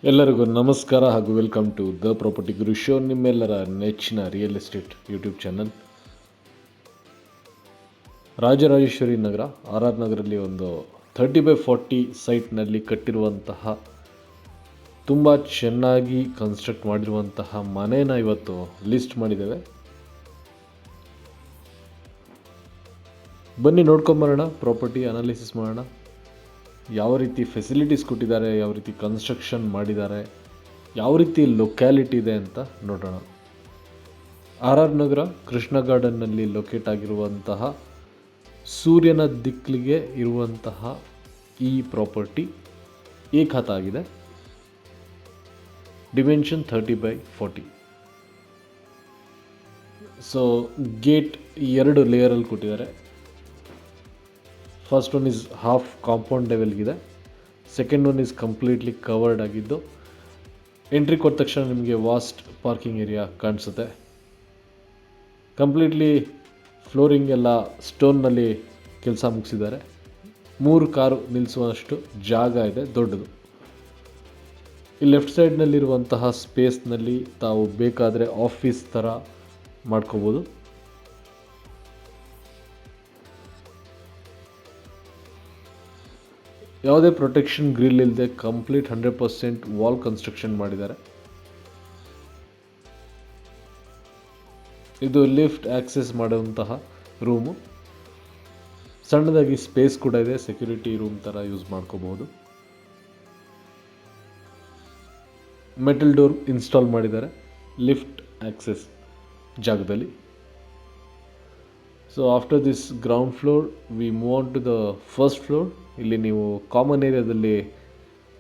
ಎಲ್ಲರಿಗೂ ನಮಸ್ಕಾರ ಹಾಗೂ welcome to the property Guru show, ನಿಮ್ಮೆಲ್ಲರ ನೆಚ್ಚಿನ real estate YouTube channel. Rajarajeshwari Nagar RR ನಗರಲ್ಲಿ ಒಂದು 30/40 ಸೈಟ್ನಲ್ಲಿ ಕಟ್ಟಿರುವಂತಹ ತುಂಬ ಚೆನ್ನಾಗಿ ಕನ್ಸ್ಟ್ರಕ್ಟ್ ಮಾಡಿರುವಂತಹ ಮನೇನ ಇವತ್ತು ಲಿಸ್ಟ್ ಮಾಡಿದ್ದೇವೆ. ಬನ್ನಿ ನೋಡ್ಕೊಂಬರೋಣ, ಪ್ರಾಪರ್ಟಿ ಅನಾಲಿಸಿಸ್ ಮಾಡೋಣ. ಯಾವ ರೀತಿ ಫೆಸಿಲಿಟೀಸ್ ಕೊಟ್ಟಿದ್ದಾರೆ, ಯಾವ ರೀತಿ ಕನ್ಸ್ಟ್ರಕ್ಷನ್ ಮಾಡಿದ್ದಾರೆ, ಯಾವ ರೀತಿ ಲೊಕ್ಯಾಲಿಟಿ ಇದೆ ಅಂತ ನೋಡೋಣ. RR ನಗರ ಕೃಷ್ಣ ಗಾರ್ಡನ್ನಲ್ಲಿ ಲೊಕೇಟ್ ಆಗಿರುವಂತಹ ಸೂರ್ಯನ ದಿಕ್ಕಿಗೆ ಇರುವಂತಹ ಈ ಪ್ರಾಪರ್ಟಿ ಏಕಾತ ಆಗಿದೆ. ಡಿಮೆನ್ಷನ್ 30/40. ಸೊ ಗೇಟ್ 2 ಲೇಯರಲ್ಲಿ ಕೊಟ್ಟಿದ್ದಾರೆ. First one is half compound ಲೆವೆಲ್ಗಿದೆ, second one is completely covered ಆಗಿದ್ದು ಎಂಟ್ರಿ ಕೊಟ್ಟ ತಕ್ಷಣ ನಿಮಗೆ ವಾಸ್ಟ್ ಪಾರ್ಕಿಂಗ್ ಏರಿಯಾ ಕಾಣಿಸುತ್ತೆ. ಕಂಪ್ಲೀಟ್ಲಿ ಫ್ಲೋರಿಂಗ್ ಎಲ್ಲ ಸ್ಟೋನ್ನಲ್ಲಿ ಕೆಲಸ ಮುಗಿಸಿದ್ದಾರೆ. 3 ಕಾರು ನಿಲ್ಲಿಸುವಷ್ಟು ಜಾಗ ಇದೆ, ದೊಡ್ಡದು. ಈ ಲೆಫ್ಟ್ ಸೈಡ್ನಲ್ಲಿರುವಂತಹ ಸ್ಪೇಸ್ನಲ್ಲಿ ತಾವು ಬೇಕಾದರೆ ಆಫೀಸ್ ಥರ ಮಾಡ್ಕೋಬೋದು. ಯಾವುದೇ ಪ್ರೊಟೆಕ್ಷನ್ ಗ್ರಿಲ್ ಇಲ್ಲದೆ ಕಂಪ್ಲೀಟ್ 100% ವಾಲ್ ಕನ್ಸ್ಟ್ರಕ್ಷನ್ ಮಾಡಿದ್ದಾರೆ. ಇದು ಲಿಫ್ಟ್ ಆಕ್ಸೆಸ್ ಮಾಡುವಂತಹ ರೂಮು. ಸಣ್ಣದಾಗಿ ಸ್ಪೇಸ್ ಕೂಡ ಇದೆ, ಸೆಕ್ಯೂರಿಟಿ ರೂಮ್ ಥರ ಯೂಸ್ ಮಾಡ್ಕೋಬಹುದು. ಮೆಟಲ್ ಡೋರ್ ಇನ್ಸ್ಟಾಲ್ ಮಾಡಿದ್ದಾರೆ ಲಿಫ್ಟ್ ಆಕ್ಸೆಸ್ ಜಾಗದಲ್ಲಿ. So after this ground floor we move on to the first floor. ಇಲ್ಲಿ ನೀವು ಕಾಮನ್ ಏರಿಯಾದಲ್ಲಿ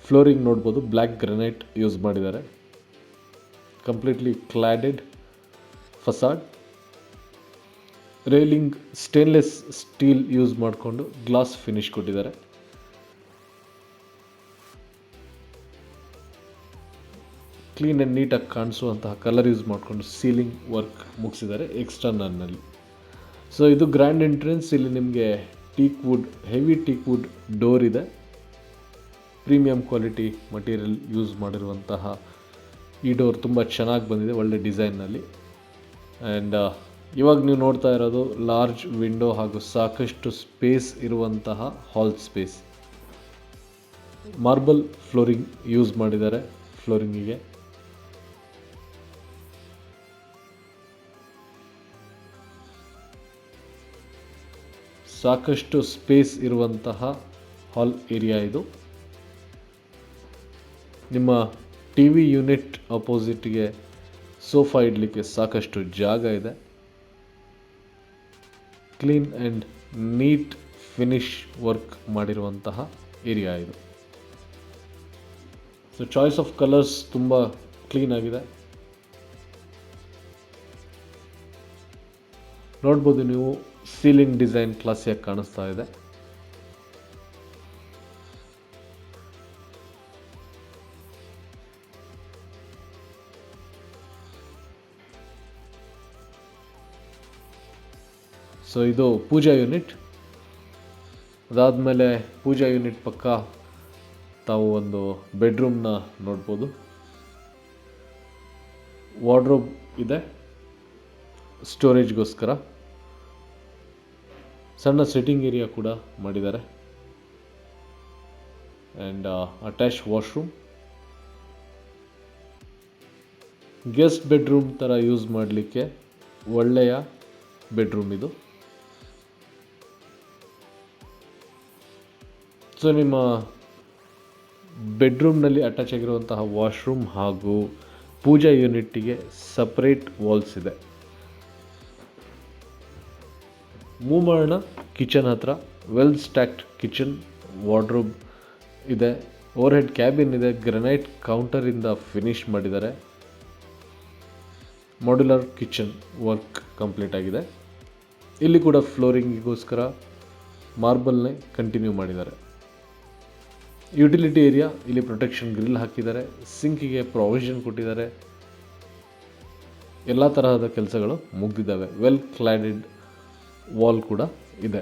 ಫ್ಲೋರಿಂಗ್ ನೋಡ್ಬೋದು, ಬ್ಲ್ಯಾಕ್ ಗ್ರನೈಟ್ ಯೂಸ್ ಮಾಡಿದ್ದಾರೆ. Completely cladded facade. Railing stainless steel use ಮಾಡಿಕೊಂಡು ಗ್ಲಾಸ್ ಫಿನಿಶ್ ಕೊಟ್ಟಿದ್ದಾರೆ. Clean and ನೀಟಾಗಿ ಕಾಣಿಸುವಂತಹ ಕಲರ್ ಯೂಸ್ ಮಾಡಿಕೊಂಡು ಸೀಲಿಂಗ್ ವರ್ಕ್ ಮುಗಿಸಿದ್ದಾರೆ ಎಕ್ಸ್ಟರ್ನಲ್ನಲ್ಲಿ. ಸೊ ಇದು ಗ್ರ್ಯಾಂಡ್ ಎಂಟ್ರೆನ್ಸ್. ಇಲ್ಲಿ ನಿಮಗೆ teak wood, heavy teak wood door ಇದೆ. ಪ್ರೀಮಿಯಂ ಕ್ವಾಲಿಟಿ ಮಟೀರಿಯಲ್ ಯೂಸ್ ಮಾಡಿರುವಂತಹ ಈ ಡೋರ್ ತುಂಬ ಚೆನ್ನಾಗಿ ಬಂದಿದೆ, ಒಳ್ಳೆ ಡಿಸೈನ್ನಲ್ಲಿ. ಆ್ಯಂಡ್ ಇವಾಗ ನೀವು ನೋಡ್ತಾ ಇರೋದು ಲಾರ್ಜ್ ವಿಂಡೋ ಹಾಗೂ ಸಾಕಷ್ಟು ಸ್ಪೇಸ್ ಇರುವಂತಹ hall space. Marble flooring use ಮಾಡಿದ್ದಾರೆ ಫ್ಲೋರಿಂಗಿಗೆ. ಸಾಕಷ್ಟು ಸ್ಪೇಸ್ ಇರುವಂತಹ ಹಾಲ್ ಏರಿಯಾ ಇದು. ನಿಮ್ಮ ಟಿ ವಿ ಯೂನಿಟ್ ಅಪೋಸಿಟ್ಗೆ ಸೋಫಾ ಇಡಲಿಕ್ಕೆ ಸಾಕಷ್ಟು ಜಾಗ ಇದೆ. Clean and neat finish work ಮಾಡಿರುವಂತಹ ಏರಿಯಾ ಇದು. ಸೊ ಚಾಯ್ಸ್ ಆಫ್ ಕಲರ್ಸ್ ತುಂಬ ಕ್ಲೀನ್ ಆಗಿದೆ. ನೋಡ್ಬೋದು ನೀವು, ಸೀಲಿಂಗ್ ಡಿಸೈನ್ ಕ್ಲಾಸಿಯಾಗಿ ಕಾಣಿಸ್ತಾ ಇದೆ. ಸೊ ಇದು ಪೂಜಾ ಯೂನಿಟ್. ಅದಾದಮೇಲೆ ಪೂಜಾ ಯೂನಿಟ್ ಪಕ್ಕ ತಾವು ಒಂದು ಬೆಡ್ರೂಮ್ನ ನೋಡ್ಬೋದು. ವಾರ್ಡ್ರೋಬ್ ಇದೆ ಸ್ಟೋರೇಜ್ಗೋಸ್ಕರ. ಸಣ್ಣ ಸಿಟ್ಟಿಂಗ್ ಏರಿಯಾ ಕೂಡ ಮಾಡಿದ್ದಾರೆ. And attach washroom. Guest bedroom ಥರ ಯೂಸ್ ಮಾಡಲಿಕ್ಕೆ ಒಳ್ಳೆಯ ಬೆಡ್ರೂಮ್ ಇದು. ಸೊ ನಿಮ್ಮ ಬೆಡ್ರೂಮ್ನಲ್ಲಿ ಅಟ್ಯಾಚ್ ಆಗಿರುವಂತಹ ವಾಶ್ರೂಮ್ ಹಾಗೂ ಪೂಜಾ ಯೂನಿಟ್ಟಿಗೆ ಸಪ್ರೇಟ್ ವಾಲ್ಸ್ ಇದೆ. ಮೂವ್ ಮಾಡೋಣ ಕಿಚನ್ ಹತ್ರ. ವೆಲ್ ಸ್ಟ್ಯಾಕ್ಡ್ ಕಿಚನ್, ವಾರ್ಡ್ರೋಬ್ ಇದೆ, ಓವರ್ ಹೆಡ್ ಕ್ಯಾಬಿನ್ ಇದೆ, ಗ್ರನೈಟ್ ಕೌಂಟರಿಂದ ಫಿನಿಶ್ ಮಾಡಿದ್ದಾರೆ. ಮಾಡ್ಯುಲರ್ ಕಿಚನ್ ವರ್ಕ್ ಕಂಪ್ಲೀಟ್ ಆಗಿದೆ. ಇಲ್ಲಿ ಕೂಡ ಫ್ಲೋರಿಂಗಿಗೋಸ್ಕರ ಮಾರ್ಬಲ್ನೇ ಕಂಟಿನ್ಯೂ ಮಾಡಿದ್ದಾರೆ. ಯುಟಿಲಿಟಿ ಏರಿಯಾ, ಇಲ್ಲಿ ಪ್ರೊಟೆಕ್ಷನ್ ಗ್ರಿಲ್ ಹಾಕಿದ್ದಾರೆ, ಸಿಂಕಿಗೆ ಪ್ರಾವಿಷನ್ ಕೊಟ್ಟಿದ್ದಾರೆ. ಎಲ್ಲ ತರಹದ ಕೆಲಸಗಳು ಮುಗಿದಿದ್ದಾವೆ. ವೆಲ್ ಕ್ಲಾಡೆಡ್ ವಾಲ್ ಕೂಡ ಇದೆ.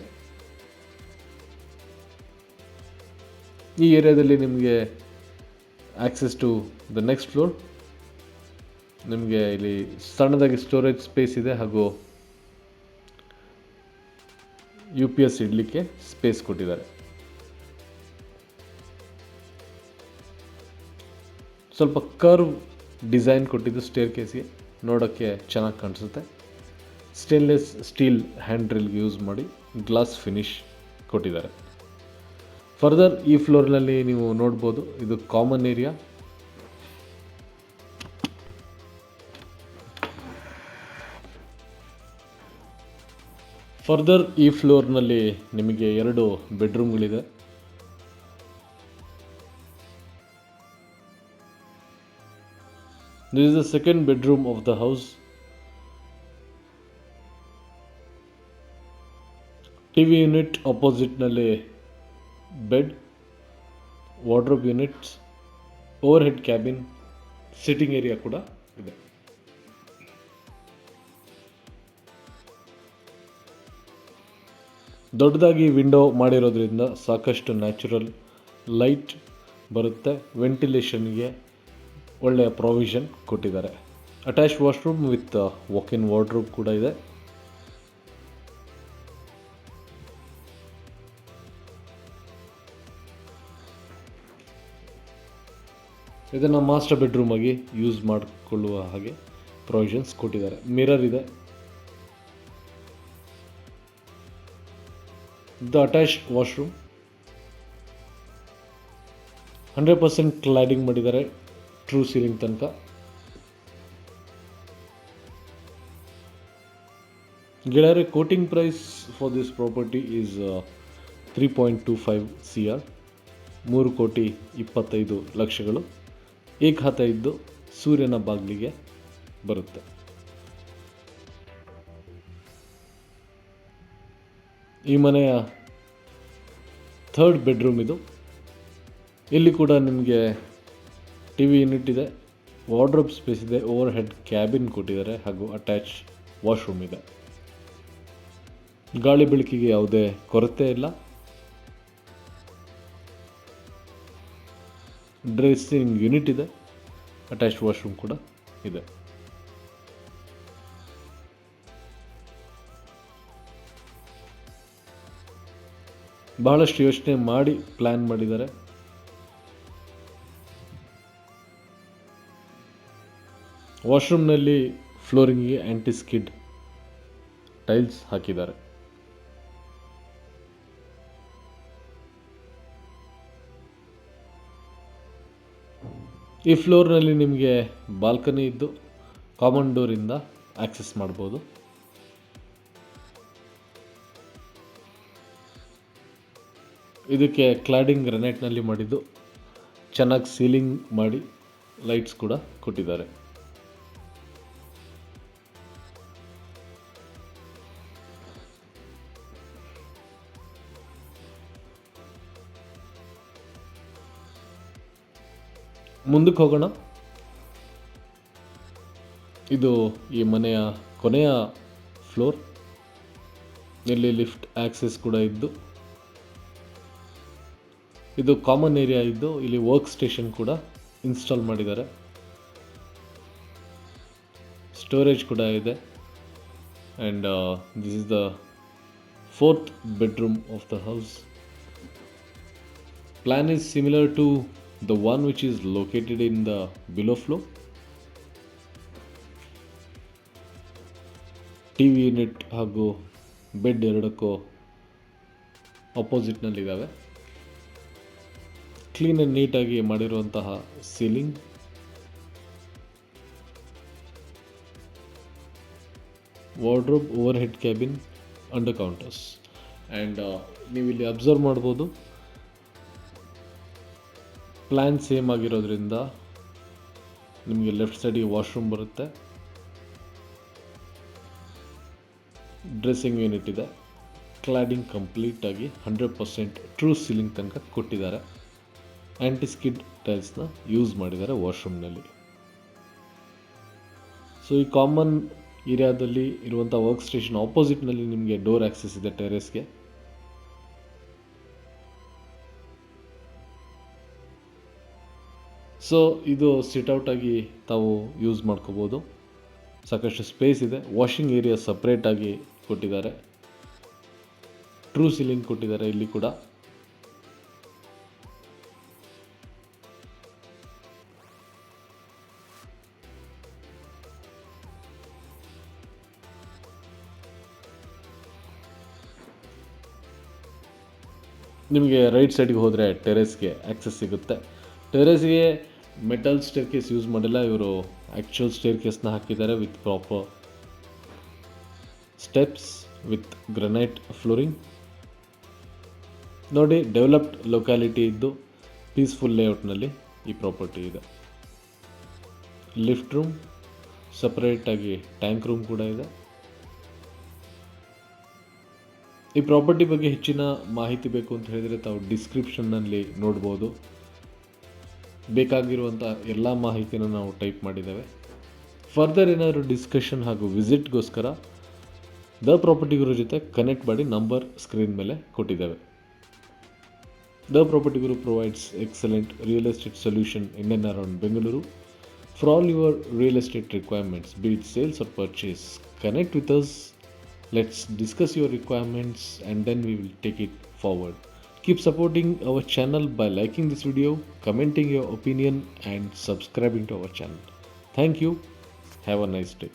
ಈ ಏರಿಯಾದಲ್ಲಿ ನಿಮಗೆ access to the next floor. ನಿಮಗೆ ಇಲ್ಲಿ ಸಣ್ಣದಾಗಿ ಸ್ಟೋರೇಜ್ ಸ್ಪೇಸ್ ಇದೆ ಹಾಗೂ UPS ಇಡಲಿಕ್ಕೆ ಸ್ಪೇಸ್ ಕೊಟ್ಟಿದ್ದಾರೆ. ಸ್ವಲ್ಪ ಕರ್ವ್ ಡಿಸೈನ್ ಕೊಟ್ಟಿದ್ದು ಸ್ಟೇರ್ ಕೇಸ್ಗೆ, ನೋಡೋಕ್ಕೆ ಚೆನ್ನಾಗಿ ಕಾಣಿಸುತ್ತೆ. ಸ್ಟೇನ್ಲೆಸ್ ಸ್ಟೀಲ್ ಹ್ಯಾಂಡ್ ಡ್ರಿಲ್ಗೆ ಯೂಸ್ ಮಾಡಿ ಗ್ಲಾಸ್ ಫಿನಿಶ್ ಕೊಟ್ಟಿದ್ದಾರೆ. ಫರ್ದರ್ ಈ ಫ್ಲೋರ್ನಲ್ಲಿ ನೀವು ನೋಡ್ಬೋದು, ಇದು ಕಾಮನ್ ಏರಿಯಾ. ಫರ್ದರ್ ಈ ಫ್ಲೋರ್ನಲ್ಲಿ ನಿಮಗೆ 2 ಬೆಡ್ರೂಮ್ಗಳಿದೆ. This is the second bedroom of the house. TV unit opposite ನಲ್ಲಿ bed, wardrobe units, over head cabin, sitting area ಕೂಡ ಇದೆ. ದೊಡ್ಡದಾಗಿ ವಿಂಡೋ ಮಾಡಿರೋದ್ರಿಂದ ಸಾಕಷ್ಟು ನ್ಯಾಚುರಲ್ ಲೈಟ್ ಬರುತ್ತೆ. ವೆಂಟಿಲೇಷನ್ಗೆ ಒಳ್ಳೆಯ ಪ್ರಾವಿಷನ್ ಕೊಟ್ಟಿದ್ದಾರೆ. Attach washroom with walk-in wardrobe ಕೂಡ ಇದೆ. ಇದನ್ನು ಮಾಸ್ಟರ್ ಬೆಡ್ರೂಮ್ ಆಗಿ ಯೂಸ್ ಮಾಡಿಕೊಳ್ಳುವ ಹಾಗೆ ಪ್ರಾವಿಷನ್ಸ್ ಕೊಟ್ಟಿದ್ದಾರೆ. ಮಿರರ್ ಇದೆ. ದ ಅಟ್ಯಾಚ್ಡ್ ವಾಶ್ರೂಮ್ 100% ಕ್ಲಾಡಿಂಗ್ ಮಾಡಿದ್ದಾರೆ ಟ್ರೂ ಸೀಲಿಂಗ್ ತನಕ. ಗೆಳೆಯರೆ, quoting price for this property is 3.25 CR, 3,25,00,000. ಏಕಹತ ಇದ್ದು ಸೂರ್ಯನ ಬಾಗಿಲಿಗೆ ಬರುತ್ತೆ. ಈ ಮನೆಯ 3rd ಬೆಡ್ರೂಮ್ ಇದು. ಇಲ್ಲಿ ಕೂಡ ನಿಮಗೆ TV ಯೂನಿಟ್ ಇದೆ, ವಾರ್ಡ್ರೋಬ್ ಸ್ಪೇಸ್ ಇದೆ, ಓವರ್ ಹೆಡ್ ಕ್ಯಾಬಿನ್ ಕೊಟ್ಟಿದ್ದಾರೆ ಹಾಗೂ ಅಟ್ಯಾಚ್ ವಾಶ್ರೂಮ್ ಇದೆ. ಗಾಳಿ ಬೆಳಕಿಗೆ ಯಾವುದೇ ಕೊರತೆ ಇಲ್ಲ. ಡ್ರೆಸ್ಸಿಂಗ್ ಯೂನಿಟ್ ಇದೆ, ಅಟ್ಯಾಚ್ ವಾಶ್ರೂಮ್ ಕೂಡ ಇದೆ. ಬಹಳಷ್ಟು ಯೋಚನೆ ಮಾಡಿ ಪ್ಲ್ಯಾನ್ ಮಾಡಿದ್ದಾರೆ. ವಾಶ್ರೂಮ್ನಲ್ಲಿ ಫ್ಲೋರಿಂಗಿಗೆ ಆ್ಯಂಟಿ ಸ್ಕಿಡ್ ಟೈಲ್ಸ್ ಹಾಕಿದ್ದಾರೆ. ಈ ಫ್ಲೋರ್ನಲ್ಲಿ ನಿಮಗೆ ಬಾಲ್ಕನಿ ಇದ್ದು ಕಾಮನ್ ಡೋರಿಂದ ಆಕ್ಸೆಸ್ ಮಾಡ್ಬೋದು. ಇದಕ್ಕೆ ಕ್ಲಾಡಿಂಗ್ ಗ್ರಾನೈಟ್ನಲ್ಲಿ ಮಾಡಿದ್ದು, ಚೆನ್ನಾಗಿ ಸೀಲಿಂಗ್ ಮಾಡಿ ಲೈಟ್ಸ್ ಕೂಡ ಕೊಟ್ಟಿದ್ದಾರೆ. ಮುಂದಕ್ಕೆ ಹೋಗೋಣ. ಇದು ಈ ಮನೆಯ ಕೊನೆಯ ಫ್ಲೋರ್. ಇಲ್ಲಿ ಲಿಫ್ಟ್ ಆಕ್ಸೆಸ್ ಕೂಡ ಇದ್ದು, ಇದು ಕಾಮನ್ ಏರಿಯಾ ಇದ್ದು ಇಲ್ಲಿ ವರ್ಕ್ ಸ್ಟೇಷನ್ ಕೂಡ ಇನ್ಸ್ಟಾಲ್ ಮಾಡಿದ್ದಾರೆ. ಸ್ಟೋರೇಜ್ ಕೂಡ ಇದೆ. And this is the 4th bedroom of the house. Plan is similar to the one which is located in the below floor. TV unit ಹಾಗೂ ಬೆಡ್ ಎರಡಕ್ಕೂ ಅಪೋಸಿಟ್ನಲ್ಲಿದ್ದಾವೆ. Clean and ನೀಟಾಗಿ ಮಾಡಿರುವಂತಹ ceiling, wardrobe, over head cabin, under counters. And ನೀವಿಲ್ಲಿ observe ಮಾಡ್ಬೋದು, plan same ಆಗಿರೋದ್ರಿಂದ ನಿಮಗೆ left ಸೈಡಿಗೆ washroom ಬರುತ್ತೆ, ಡ್ರೆಸ್ಸಿಂಗ್ ಯೂನಿಟ್ ಇದೆ, ಕ್ಲಾಡಿಂಗ್ ಕಂಪ್ಲೀಟಾಗಿ 100% ಟ್ರೂ ಸೀಲಿಂಗ್ ತನಕ ಕೊಟ್ಟಿದ್ದಾರೆ. ಆ್ಯಂಟಿ ಸ್ಕಿಡ್ ಟೈಲ್ಸ್ನ ಯೂಸ್ ಮಾಡಿದ್ದಾರೆ ವಾಶ್ರೂಮ್ನಲ್ಲಿ. ಸೊ ಈ ಕಾಮನ್ ಏರಿಯಾದಲ್ಲಿ ಇರುವಂಥ ವರ್ಕ್ ಸ್ಟೇಷನ್ ಆಪೋಸಿಟ್ನಲ್ಲಿ ನಿಮಗೆ ಡೋರ್ ಆಕ್ಸೆಸ್ ಇದೆ ಟೆರೇಸ್ಗೆ. ಸೊ ಇದು ಸಿಟ್ಔಟಾಗಿ ತಾವು ಯೂಸ್ ಮಾಡ್ಕೋಬೋದು. ಸಾಕಷ್ಟು ಸ್ಪೇಸ್ ಇದೆ. ವಾಷಿಂಗ್ ಏರಿಯಾ ಸಪ್ರೇಟಾಗಿ ಕೊಟ್ಟಿದ್ದಾರೆ. ಟ್ರೂ ಸೀಲಿಂಗ್ ಕೊಟ್ಟಿದ್ದಾರೆ ಇಲ್ಲಿ ಕೂಡ. ನಿಮಗೆ ರೈಟ್ ಸೈಡ್ಗೆ ಹೋದರೆ ಟೆರೇಸ್ಗೆ ಆ್ಯಕ್ಸೆಸ್ ಸಿಗುತ್ತೆ. ಟೆರೇಸ್ಗೆ ಮೆಟಲ್ ಸ್ಟೇರ್ ಕೇಸ್ ಯೂಸ್ ಮಾಡಿಲ್ಲ, ಇವರು ಆ್ಯಕ್ಚುಯಲ್ ಸ್ಟೇರ್ ಕೇಸ್ನ ಹಾಕಿದ್ದಾರೆ with proper steps with granite flooring. ನೋಡಿ, ಡೆವಲಪ್ಡ್ ಲೊಕ್ಯಾಲಿಟಿ ಇದ್ದು ಪೀಸ್ಫುಲ್ ಲೇಔಟ್ನಲ್ಲಿ ಈ ಪ್ರಾಪರ್ಟಿ ಇದೆ. ಲಿಫ್ಟ್ ರೂಮ್, ಸಪ್ರೇಟಾಗಿ ಟ್ಯಾಂಕ್ ರೂಮ್ ಕೂಡ ಇದೆ. ಈ ಪ್ರಾಪರ್ಟಿ ಬಗ್ಗೆ ಹೆಚ್ಚಿನ ಮಾಹಿತಿ ಬೇಕು ಅಂತ ಹೇಳಿದರೆ ತಾವು ಡಿಸ್ಕ್ರಿಪ್ಷನ್ನಲ್ಲಿ ನೋಡ್ಬೋದು. ಬೇಕಾಗಿರುವಂಥ ಎಲ್ಲ ಮಾಹಿತಿನ ನಾವು ಟೈಪ್ ಮಾಡಿದ್ದೇವೆ. ಫರ್ದರ್ ಏನಾದರೂ ಡಿಸ್ಕಷನ್ ಹಾಗೂ ವಿಸಿಟ್ಗೋಸ್ಕರ ದ ಪ್ರಾಪರ್ಟಿ ಗುರು ಜೊತೆ ಕನೆಕ್ಟ್ ಮಾಡಿ ನಂಬರ್ ಸ್ಕ್ರೀನ್ ಮೇಲೆ ಕೊಟ್ಟಿದ್ದೇವೆ. The property Guru provides excellent real estate solution in and around Bengaluru. For all your real estate requirements, be it sales or purchase, connect with us. Let's discuss your requirements and then we will take it forward. Keep supporting our channel by liking this video, commenting your opinion and subscribing to our channel. Thank you. Have a nice day.